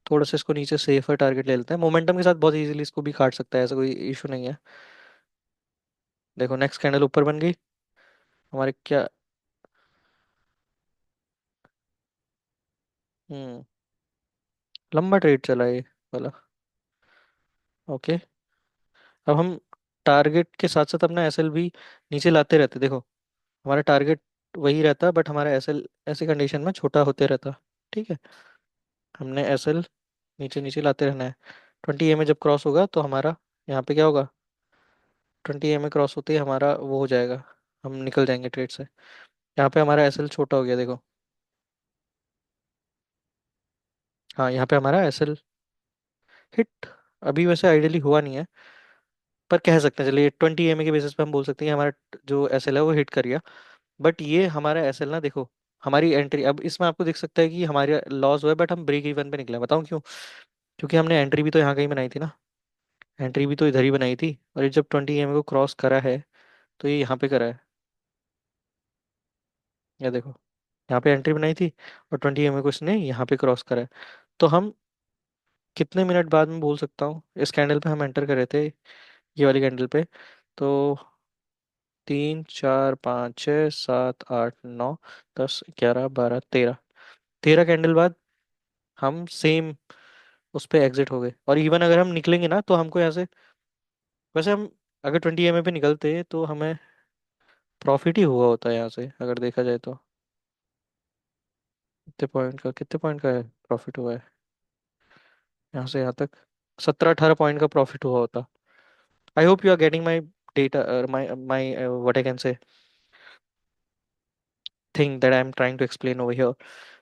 थोड़ा सा इसको नीचे सेफर टारगेट ले लेते हैं, मोमेंटम के साथ बहुत इजीली इसको भी काट सकता है, ऐसा कोई इशू नहीं है। देखो, नेक्स्ट कैंडल ऊपर बन गई हमारे, क्या। हम्म लंबा ट्रेड चला ये वाला। ओके, अब हम टारगेट के साथ साथ अपना एसएल भी नीचे लाते रहते। देखो, हमारा टारगेट वही रहता, बट हमारा एसएल ऐसी कंडीशन में छोटा होते रहता। ठीक है, हमने एसएल नीचे नीचे लाते रहना है। 20 ईएमए जब क्रॉस होगा तो हमारा यहाँ पे क्या होगा, 20 ईएमए क्रॉस होते ही हमारा वो हो जाएगा, हम निकल जाएंगे ट्रेड से। यहाँ पे हमारा एसएल छोटा हो गया, देखो। हाँ, यहाँ पे हमारा एसएल हिट अभी वैसे आइडियली हुआ नहीं है, पर कह सकते हैं, चलिए 20 ईएमए के बेसिस पे हम बोल सकते हैं कि हमारा जो एसएल है वो हिट कर गया। बट ये हमारा एसएल ना, देखो, हमारी एंट्री अब इसमें आपको दिख सकता है कि हमारे लॉस हुआ है, बट हम ब्रेक इवन पे निकले हैं। बताऊं क्यों? क्योंकि हमने एंट्री भी तो यहाँ कहीं बनाई थी ना, एंट्री भी तो इधर ही बनाई थी, और ये जब 20 ईएमए को क्रॉस करा है तो ये यहाँ पे करा है। ये देखो, यहाँ पे एंट्री बनाई थी, और 20 ईएमए को इसने यहाँ पे क्रॉस करा है। तो हम कितने मिनट बाद में बोल सकता हूँ, इस कैंडल पे हम एंटर कर रहे थे, ये वाली कैंडल पे, तो 3 4 5 6 7 8 9 10 11 12 13, 13 कैंडल बाद हम सेम उस पे एग्जिट हो गए। और इवन अगर हम निकलेंगे ना तो हमको यहाँ से, वैसे हम अगर 20 ईएमए पे निकलते तो हमें प्रॉफिट ही हुआ होता है यहाँ से, अगर देखा जाए तो। कितने पॉइंट का है प्रॉफिट हुआ है यहाँ से यहाँ तक? 17 18 पॉइंट का प्रॉफिट हुआ होता। I hope you are getting my data, my what I can say thing that I am trying to explain over here.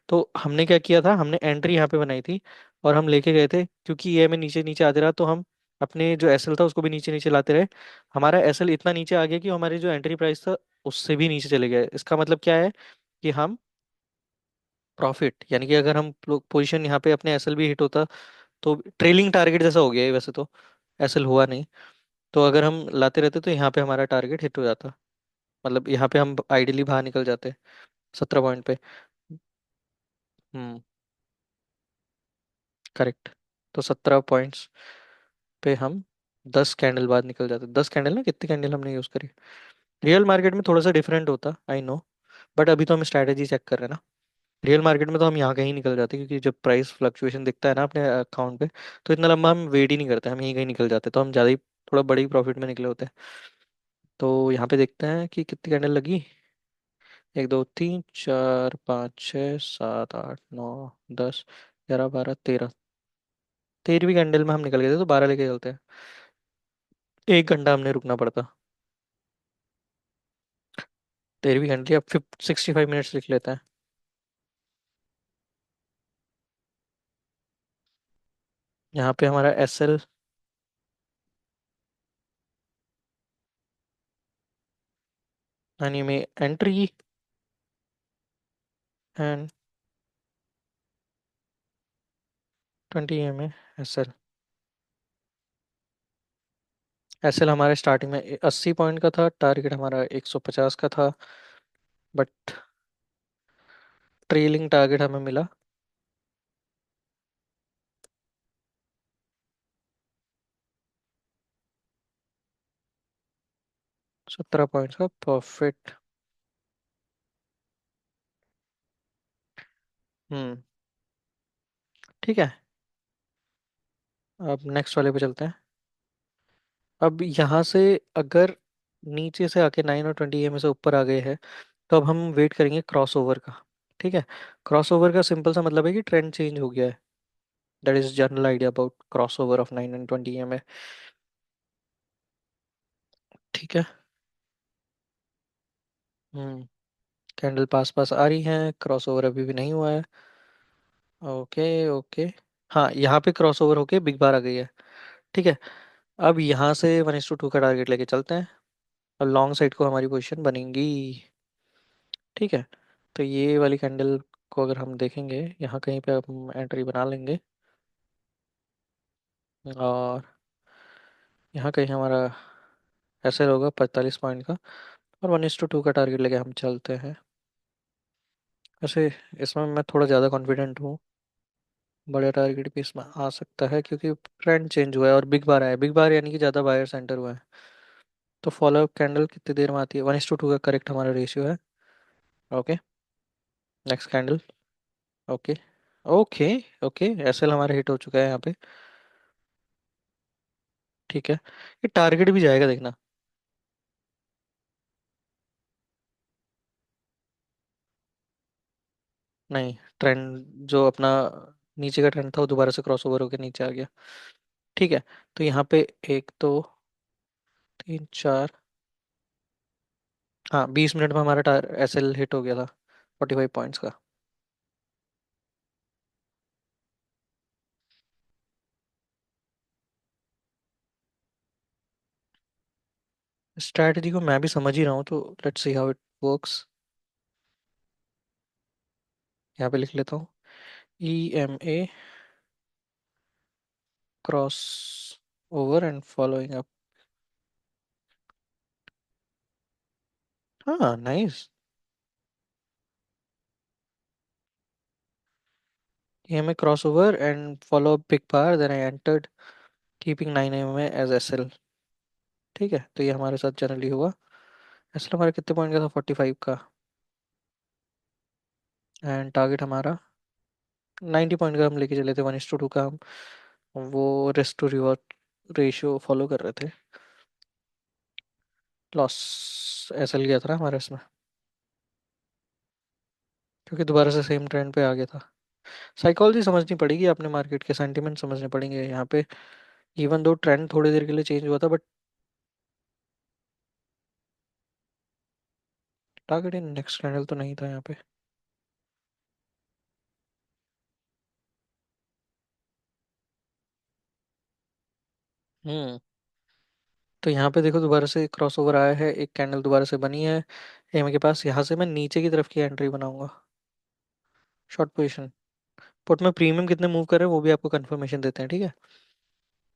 तो हमने क्या किया था, हमने एंट्री यहाँ पे बनाई थी, और हम लेके गए थे, क्योंकि ये में नीचे नीचे आते रहा, तो हम अपने जो एसएल था उसको भी नीचे नीचे लाते रहे। हमारा एसएल इतना नीचे आ गया कि हमारी जो एंट्री प्राइस था उससे भी नीचे चले गए। इसका मतलब क्या है कि हम प्रॉफिट, यानी कि अगर हम पोजीशन यहाँ पे अपने एसएल भी हिट होता तो ट्रेलिंग टारगेट जैसा हो गया है वैसे तो, एसएल हुआ नहीं। तो अगर हम लाते रहते तो यहाँ पे हमारा टारगेट हिट हो जाता, मतलब यहाँ पे हम आइडियली बाहर निकल जाते 17 पॉइंट पे। हम्म। करेक्ट। तो 17 पॉइंट्स पे हम 10 कैंडल बाद निकल जाते। 10 कैंडल ना, कितनी कैंडल हमने यूज करी। रियल मार्केट में थोड़ा सा डिफरेंट होता, आई नो, बट अभी तो हम स्ट्रैटेजी चेक कर रहे हैं ना। रियल मार्केट में तो हम यहाँ कहीं निकल जाते, क्योंकि जब प्राइस फ्लक्चुएशन दिखता है ना अपने अकाउंट पे, तो इतना लंबा हम वेट ही नहीं करते, हम यहीं कहीं निकल जाते, तो हम ज़्यादा ही थोड़ा बड़ी प्रॉफिट में निकले होते हैं। तो यहाँ पे देखते हैं कि कितनी कैंडल लगी। 1 2 3 4 5 6 7 8 9 10 11 12 13। 13वीं कैंडल में हम निकल गए थे, तो 12 लेके चलते हैं। 1 घंटा हमने रुकना पड़ता। 13वीं कैंडल, अब 65 मिनट्स लिख लेते हैं। यहाँ पे हमारा एस एल यानी में एंट्री एंड 20 में एस एल। एस एल हमारे स्टार्टिंग में 80 पॉइंट का था, टारगेट हमारा 150 का था, बट ट्रेलिंग टारगेट हमें मिला 17 पॉइंट का प्रॉफिट। हम्म। ठीक है। अब नेक्स्ट वाले पे चलते हैं। अब यहाँ से अगर नीचे से आके 9 और 20 में से ऊपर आ गए हैं, तो अब हम वेट करेंगे क्रॉस ओवर का। ठीक है। क्रॉस ओवर का सिंपल सा मतलब है कि ट्रेंड चेंज हो गया है। That is general idea about cross over of 9 and 20 में। ठीक है। हम्म। कैंडल पास पास आ रही है, क्रॉस ओवर अभी भी नहीं हुआ है। Okay okay. हाँ, यहाँ पे क्रॉस ओवर होके बिग बार आ गई है। ठीक है। अब यहाँ से 1:2 का टारगेट लेके चलते हैं, और लॉन्ग साइड को हमारी पोजीशन बनेगी। ठीक है। तो ये वाली कैंडल को अगर हम देखेंगे, यहाँ कहीं पे हम एंट्री बना लेंगे, और यहाँ कहीं हमारा ऐसे होगा 45 पॉइंट का, और 1:2 का टारगेट लेके हम चलते हैं। वैसे इसमें मैं थोड़ा ज़्यादा कॉन्फिडेंट हूँ, बड़ा टारगेट भी इसमें आ सकता है, क्योंकि ट्रेंड चेंज हुआ है और बिग बार आया है। बिग बार यानी कि ज़्यादा बायर सेंटर हुआ है। तो फॉलो कैंडल कितनी देर में आती है, 1:2 का करेक्ट हमारा रेशियो है। Okay. Next candle. Okay okay okay. SL हमारा हिट हो चुका है यहाँ पे। ठीक है। ये टारगेट भी जाएगा देखना। नहीं, ट्रेंड जो अपना नीचे का ट्रेंड था वो दोबारा से क्रॉस ओवर होकर नीचे आ गया। ठीक है। तो यहाँ पे 1 2 3 4, हाँ 20 मिनट में हमारा एसएल हिट हो गया था 45 पॉइंट्स का। स्ट्रैटेजी को मैं भी समझ ही रहा हूँ, तो let's see how it works. यहाँ पे लिख लेता हूँ, EMA cross over and following up. हाँ nice. EMA cross over and follow up big bar, then I entered keeping 9 as SL. ठीक है। तो ये हमारे साथ जनरली हुआ। एसएल हमारा कितने पॉइंट का था, 45 का, एंड टारगेट हमारा 90 पॉइंट का हम लेके चले थे। 1:2 का हम वो risk to reward ratio follow कर रहे थे। लॉस एसएल गया था ना हमारा इसमें, क्योंकि दोबारा से सेम ट्रेंड पे आ गया था। साइकोलॉजी समझनी पड़ेगी, अपने मार्केट के सेंटिमेंट समझने पड़ेंगे यहाँ पे। इवन दो ट्रेंड थोड़ी देर के लिए चेंज हुआ था, but target in next candle तो नहीं था यहाँ पे। हम्म। तो यहाँ पे देखो दोबारा से क्रॉसओवर आया है, एक कैंडल दोबारा से बनी है एम के पास। यहाँ से मैं नीचे की तरफ की एंट्री बनाऊंगा, शॉर्ट पोजीशन। पुट में प्रीमियम कितने मूव कर रहे हैं वो भी आपको कंफर्मेशन देते हैं, ठीक है।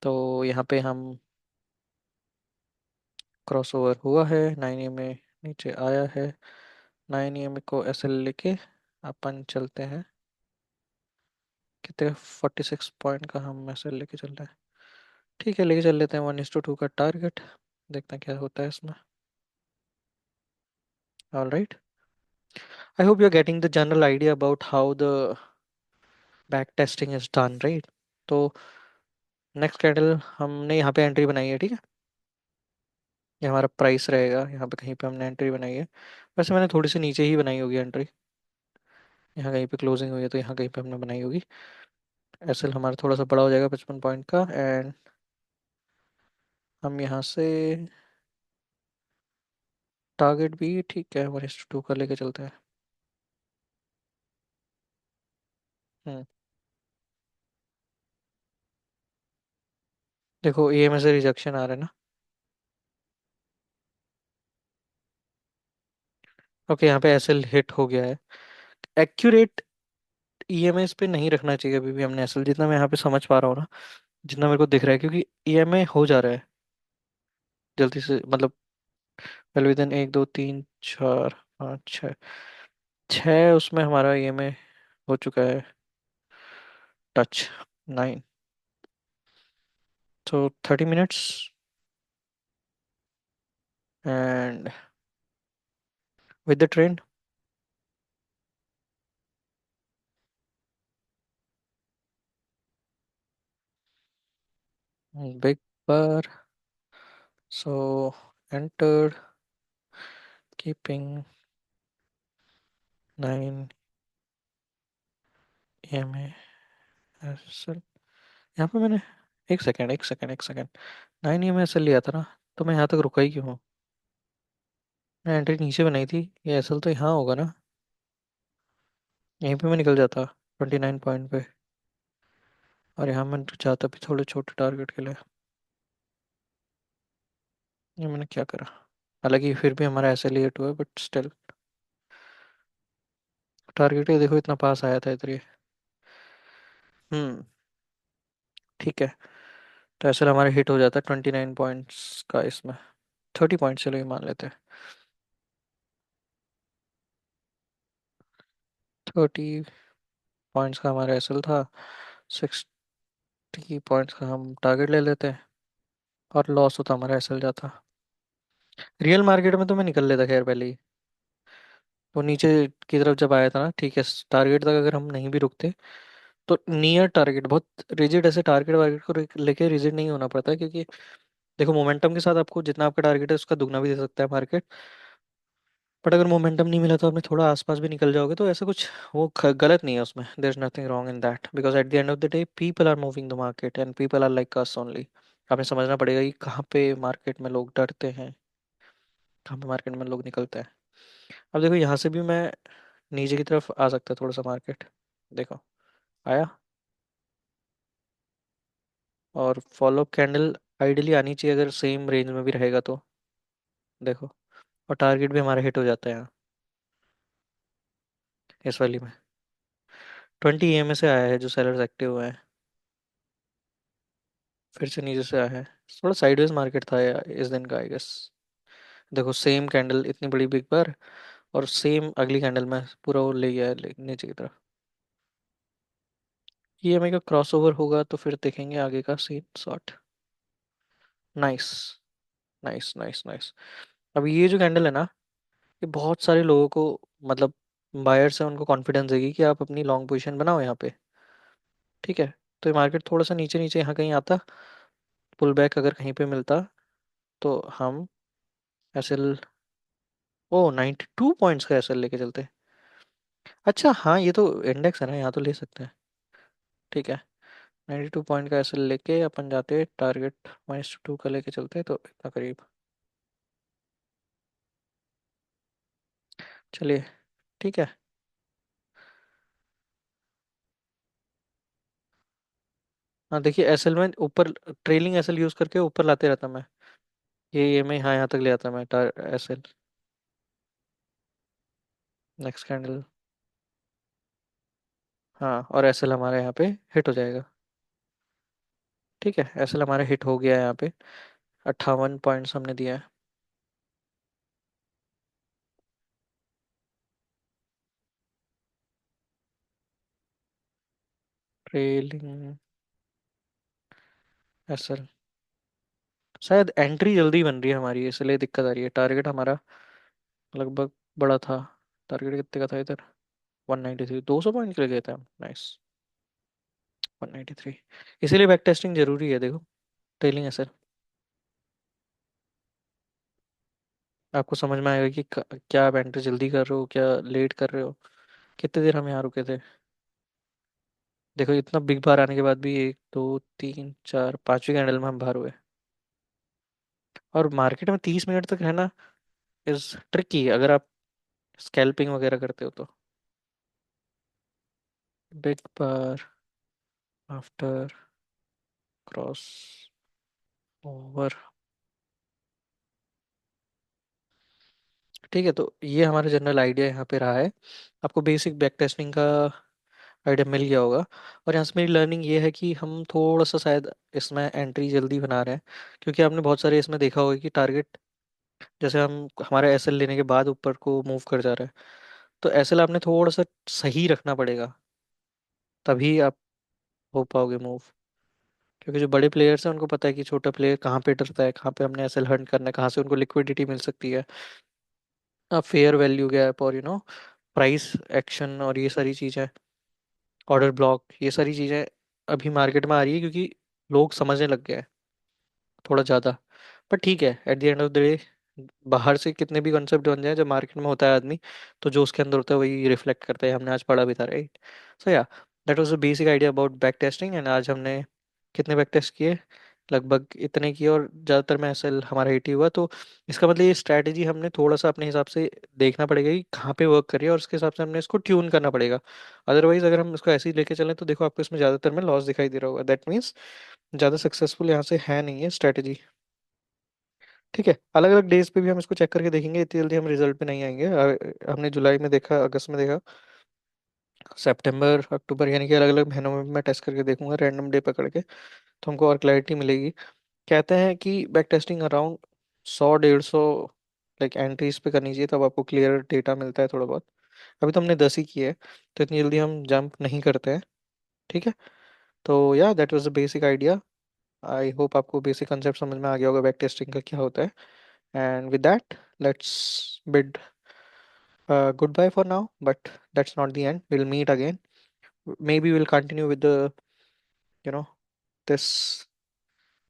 तो यहाँ पे हम, क्रॉसओवर हुआ है, 9 में नीचे आया है, 9 को एस एल लेके अपन चलते हैं। कितने, 46 पॉइंट का हम एस एल लेके चल रहे हैं। ठीक है, लेके चल लेते हैं 1:2 का टारगेट। देखते हैं क्या होता है इसमें। All right, I hope you are getting the general idea about how the back testing is done, right. तो नेक्स्ट कैंडल हमने यहाँ पे एंट्री बनाई है, ठीक है। ये हमारा प्राइस रहेगा, यहाँ पे कहीं पे हमने एंट्री बनाई है। वैसे मैंने थोड़ी सी नीचे ही बनाई होगी एंट्री, यहाँ कहीं पे क्लोजिंग हुई है तो यहाँ कहीं पे हमने बनाई होगी। एसएल हमारा थोड़ा सा बड़ा हो जाएगा 55 पॉइंट का, एंड हम यहाँ से टारगेट भी ठीक है 1:2 का लेके चलते हैं। हम्म। देखो ईएमए से रिजेक्शन आ रहा है ना। ओके, यहाँ पे एसएल हिट हो गया है। एक्यूरेट ईएमए पे नहीं रखना चाहिए अभी भी हमने एसएल, जितना मैं यहाँ पे समझ पा रहा हूँ ना, जितना मेरे को दिख रहा है, क्योंकि ईएमए हो जा रहा है जल्दी से, मतलब वेल विद इन 1 2 3 4 5 6, 6 उसमें हमारा ईएमए हो चुका है टच, 9। तो 30 minutes and with the trend. Big bar, so enter, keeping 9 EMA SL. यहाँ पे मैंने, एक सेकेंड 9 ईएमए एसएल लिया था ना, तो मैं यहाँ तक रुका ही क्यों हूँ। मैं एंट्री नीचे बनाई थी, ये एसएल तो यहाँ होगा ना, यहीं पे मैं निकल जाता 29 पॉइंट पे, और यहाँ मैं जाता भी थोड़े छोटे टारगेट के लिए। ये मैंने क्या करा, हालांकि फिर भी हमारा ऐसे लेट हुआ, बट स्टिल टारगेट ही देखो इतना पास आया था इधर ये। हम्म। ठीक है, तो ऐसे हमारा हिट हो जाता है 29 पॉइंट्स का इसमें, 30 पॉइंट चलो ये मान लेते हैं। 30 पॉइंट्स का हमारा एसएल था, 60 पॉइंट्स का हम टारगेट ले लेते हैं, और लॉस होता हमारा एसएल जाता। रियल मार्केट में तो मैं निकल लेता खैर पहले ही। वो नीचे की तरफ जब आया था ना, ठीक है, टारगेट तक अगर हम नहीं भी रुकते, तो नियर टारगेट, बहुत रिजिड ऐसे टारगेट वारगेट को लेके रिजिड नहीं होना पड़ता है, क्योंकि देखो मोमेंटम के साथ आपको जितना आपका टारगेट है उसका दुगना भी दे सकता है मार्केट। बट अगर मोमेंटम नहीं मिला तो आपने थोड़ा आसपास भी निकल जाओगे, तो ऐसा कुछ वो गलत नहीं है उसमें, there is nothing wrong in that, because at the end of the day people are moving the market and people are like us only. आपने समझना पड़ेगा कि कहाँ पे मार्केट में लोग डरते हैं, कहाँ पे मार्केट में लोग निकलते हैं। अब देखो यहाँ से भी मैं नीचे की तरफ आ सकता है थोड़ा सा मार्केट, देखो आया, और फॉलो कैंडल आइडियली आनी चाहिए अगर सेम रेंज में भी रहेगा तो, देखो, और टारगेट भी हमारा हिट हो जाता है यहाँ इस वाली में। 20 EMA से आया है जो सेलर्स एक्टिव हुए हैं, फिर से नीचे से आया है। थोड़ा साइडवेज मार्केट था यार इस दिन का, आई गेस। देखो सेम कैंडल इतनी बड़ी बिग बार, और सेम अगली कैंडल में पूरा वो ले गया है नीचे की तरफ। EMA का क्रॉसओवर होगा तो फिर देखेंगे आगे का सीन शॉर्ट। Nice, nice. अब ये जो कैंडल है ना, ये बहुत सारे लोगों को, मतलब बायर्स है उनको कॉन्फिडेंस देगी कि आप अपनी लॉन्ग पोजीशन बनाओ यहाँ पे, ठीक है। तो ये मार्केट थोड़ा सा नीचे नीचे यहाँ कहीं आता, पुल बैक अगर कहीं पे मिलता, तो हम ऐसे ओ 92 पॉइंट्स का ऐसे लेके चलते। अच्छा हाँ, ये तो इंडेक्स है ना, यहाँ तो ले सकते हैं, ठीक है। 92 पॉइंट का ऐसे लेके अपन जाते, टारगेट -2 का लेके चलते, तो इतना करीब, चलिए, ठीक है। हाँ देखिए, एसएल में ऊपर ट्रेलिंग एसएल यूज करके ऊपर लाते रहता मैं। ये में हाँ यहाँ तक ले आता मैं एसएल। Next candle. हाँ, और एसएल हमारे यहाँ पे हिट हो जाएगा। ठीक है, एसएल हमारे हिट हो गया है यहाँ पे। 58 पॉइंट्स हमने दिया है। Trailing SL. शायद एंट्री जल्दी बन रही है हमारी, इसलिए दिक्कत आ रही है। टारगेट हमारा लगभग बड़ा था। टारगेट कितने का था इधर? 193। 200 पॉइंट के लिए गए थे हम। नाइस। 193। इसीलिए बैक टेस्टिंग जरूरी है देखो। Trailing SL. आपको समझ में आएगा कि क्या आप एंट्री जल्दी कर रहे हो, क्या लेट कर रहे हो। कितने देर हम यहाँ रुके थे? देखो, इतना बिग बार आने के बाद भी 1 2 3 4 5वीं कैंडल में हम बाहर हुए। और मार्केट में 30 मिनट तक रहना इज ट्रिकी अगर आप स्कैल्पिंग वगैरह करते हो तो। बिग बार आफ्टर क्रॉस ओवर। ठीक है, तो ये हमारा जनरल आइडिया यहाँ पे रहा है। आपको बेसिक बैक टेस्टिंग का आइडिया मिल गया होगा। और यहाँ से मेरी लर्निंग ये है कि हम थोड़ा सा शायद इसमें एंट्री जल्दी बना रहे हैं। क्योंकि आपने बहुत सारे इसमें देखा होगा कि टारगेट जैसे हम हमारे एसएल लेने के बाद ऊपर को मूव कर जा रहा है। तो एसएल आपने थोड़ा सा सही रखना पड़ेगा, तभी आप हो पाओगे मूव। क्योंकि जो बड़े प्लेयर्स हैं उनको पता है कि छोटा प्लेयर कहाँ पे डरता है, कहाँ पे हमने एसएल हंट करना है, कहाँ से उनको लिक्विडिटी मिल सकती है, फेयर वैल्यू गैप, और प्राइस एक्शन, और ये सारी चीज़ें, ऑर्डर ब्लॉक, ये सारी चीज़ें अभी मार्केट में आ रही है क्योंकि लोग समझने लग गए हैं थोड़ा ज़्यादा। पर ठीक है, eight the end of the day बाहर से कितने भी कॉन्सेप्ट बन जाए, जब मार्केट में होता है आदमी, तो जो उसके अंदर होता है वही रिफ्लेक्ट करता है। हमने आज पढ़ा भी था, राइट? सो या, that was the basic idea about back testing. And आज हमने कितने बैक टेस्ट किए? लगभग इतने किए, और ज़्यादातर में एसएल हमारा हिट ही हुआ। तो इसका मतलब ये स्ट्रैटेजी हमने थोड़ा सा अपने हिसाब से देखना पड़ेगा कि कहाँ पे वर्क कर रही है, और उसके हिसाब से हमने इसको ट्यून करना पड़ेगा। अदरवाइज अगर हम इसको ऐसे ही लेके चलें तो देखो आपको इसमें ज़्यादातर में लॉस दिखाई दे रहा होगा। दैट मीन्स ज़्यादा सक्सेसफुल यहाँ से है नहीं है स्ट्रैटेजी। ठीक है, अलग अलग डेज पे भी हम इसको चेक करके देखेंगे, इतनी जल्दी हम रिजल्ट पे नहीं आएंगे। हमने जुलाई में देखा, अगस्त में देखा, सितंबर अक्टूबर, यानी कि अलग अलग महीनों में मैं टेस्ट करके देखूंगा रैंडम डे पकड़ के। तो हमको और क्लैरिटी मिलेगी। कहते हैं कि back testing around 100 150 like entries पे करनी चाहिए, तब आपको क्लियर डेटा मिलता है थोड़ा बहुत। अभी तो हमने 10 ही किए हैं, तो इतनी जल्दी हम जंप नहीं करते हैं। ठीक है, तो या that was the basic idea. I hope आपको बेसिक कंसेप्ट समझ में आ गया होगा बैक टेस्टिंग का क्या होता है। And with that, let's bid goodbye for now, but that's not the end. We'll meet again. Maybe we'll continue with the, you know, this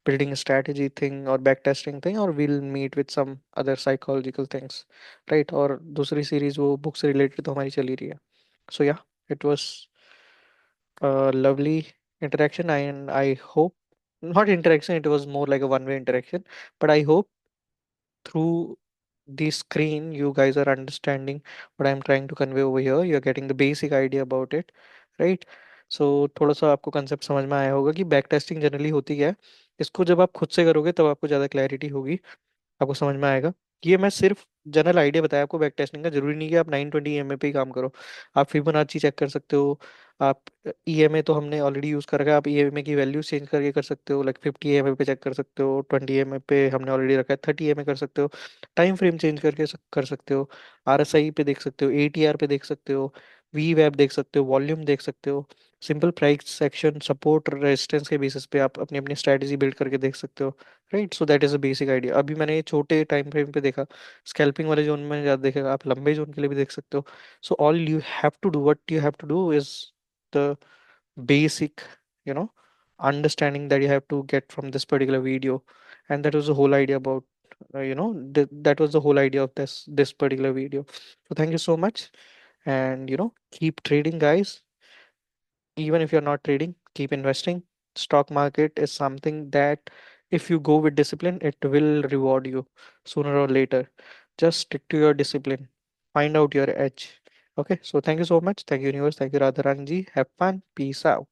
building a strategy thing or backtesting thing, or we'll meet with some other psychological things, right? और दूसरी series वो book से related तो हमारी चली रही है। So yeah, it was a lovely interaction, and I hope not interaction, it was more like a one-way interaction. But I hope through the screen you guys are understanding what I'm trying to convey over here. You're getting the basic idea about it, right? So थोड़ा सा आपको concept समझ में आया होगा कि back testing generally होती क्या है। इसको जब आप खुद से करोगे तब आपको ज़्यादा क्लैरिटी होगी, आपको समझ में आएगा। ये मैं सिर्फ जनरल आइडिया बताया आपको बैक टेस्टिंग का। जरूरी नहीं कि आप 920 EMA पे ही काम करो। आप फिबोनाची चेक कर सकते हो। आप ईएमए तो हमने ऑलरेडी यूज कर रखा है, आप ईएमए की वैल्यूज चेंज करके कर सकते हो। लाइक 50 EMA पे चेक कर सकते हो, 20 EMA पे हमने ऑलरेडी रखा है, 30 EMA कर सकते हो। टाइम फ्रेम चेंज करके कर सकते हो। आरएसआई पे देख सकते हो, एटीआर पे देख सकते हो, वी वेब देख सकते हो, वॉल्यूम देख सकते हो। Simple price section, support, resistance के बेसिस पे आप अपनी अपनी स्ट्रेटजी बिल्ड करके देख सकते हो, right? So that is a basic idea. अभी मैंने ये छोटे टाइम फ्रेम पे देखा, स्कैल्पिंग वाले जोन में ज़्यादा देखेगा, आप लंबे जोन के लिए भी देख सकते हो। So all you have to do, what you have to do is the basic, you know, understanding that you have to get from this particular video. And that was the whole idea about, that was the whole idea of this particular video. So thank you so much, and keep trading, guys. Even if you're not trading, keep investing. Stock market is something that if you go with discipline, it will reward you sooner or later. Just stick to your discipline, find out your edge. Okay, so thank you so much. Thank you, universe. Thank you, Radharanji. Have fun. Peace out.